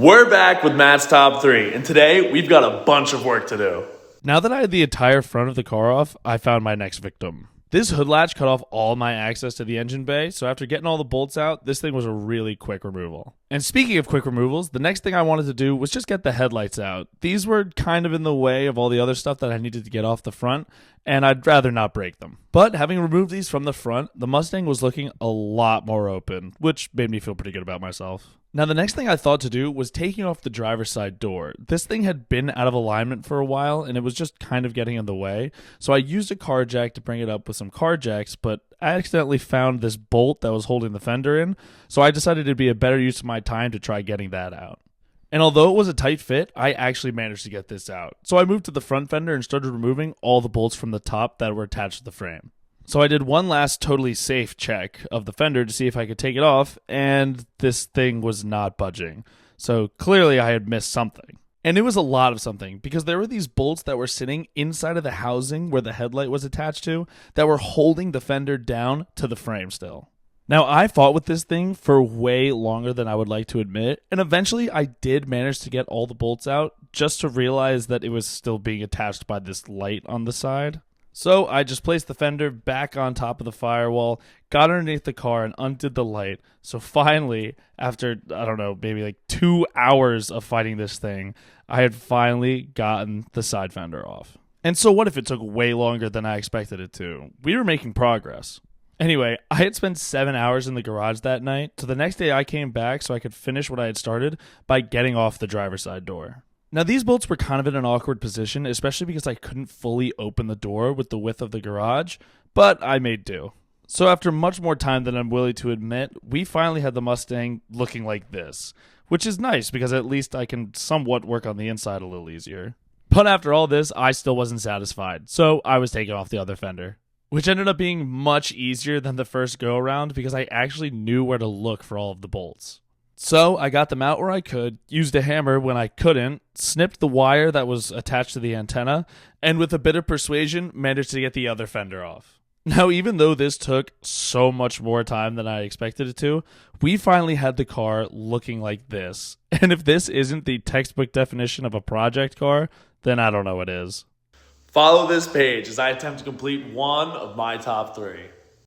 We're back with Matt's Top 3, and today we've got a bunch of work to do. Now that I had the entire front of the car off, I found my next victim. This hood latch cut off all my access to the engine bay, so after getting all the bolts out, this thing was a really quick removal. And speaking of quick removals, the next thing I wanted to do was just get the headlights out. These were kind of in the way of all the other stuff that I needed to get off the front, and I'd rather not break them. But having removed these from the front, the Mustang was looking a lot more open, which made me feel pretty good about myself. Now, the next thing I thought to do was taking off the driver's side door. This thing had been out of alignment for a while, and it was just kind of getting in the way. So I used a car jack to bring it up with some car jacks, but I accidentally found this bolt that was holding the fender in, so I decided it'd be a better use of my time to try getting that out. And although it was a tight fit, I actually managed to get this out. So I moved to the front fender and started removing all the bolts from the top that were attached to the frame. So I did one last totally safe check of the fender to see if I could take it off, and this thing was not budging. So clearly I had missed something. And it was a lot of something, because there were these bolts that were sitting inside of the housing where the headlight was attached to that were holding the fender down to the frame still. Now, I fought with this thing for way longer than I would like to admit, and eventually I did manage to get all the bolts out just to realize that it was still being attached by this light on the side. So I just placed the fender back on top of the firewall, got underneath the car, and undid the light. So finally, after, I don't know, maybe like 2 hours of fighting this thing, I had finally gotten the side fender off. And so what if it took way longer than I expected it to? We were making progress. Anyway, I had spent 7 hours in the garage that night, so the next day I came back so I could finish what I had started by getting off the driver's side door. Now, these bolts were kind of in an awkward position, especially because I couldn't fully open the door with the width of the garage, but I made do. So after much more time than I'm willing to admit, we finally had the Mustang looking like this, which is nice because at least I can somewhat work on the inside a little easier. But after all this, I still wasn't satisfied, so I was taking off the other fender, which ended up being much easier than the first go-around because I actually knew where to look for all of the bolts. So I got them out where I could, used a hammer when I couldn't, snipped the wire that was attached to the antenna, and with a bit of persuasion, managed to get the other fender off. Now, even though this took so much more time than I expected it to, we finally had the car looking like this. And if this isn't the textbook definition of a project car, then I don't know what is. Follow this page as I attempt to complete one of my top 3.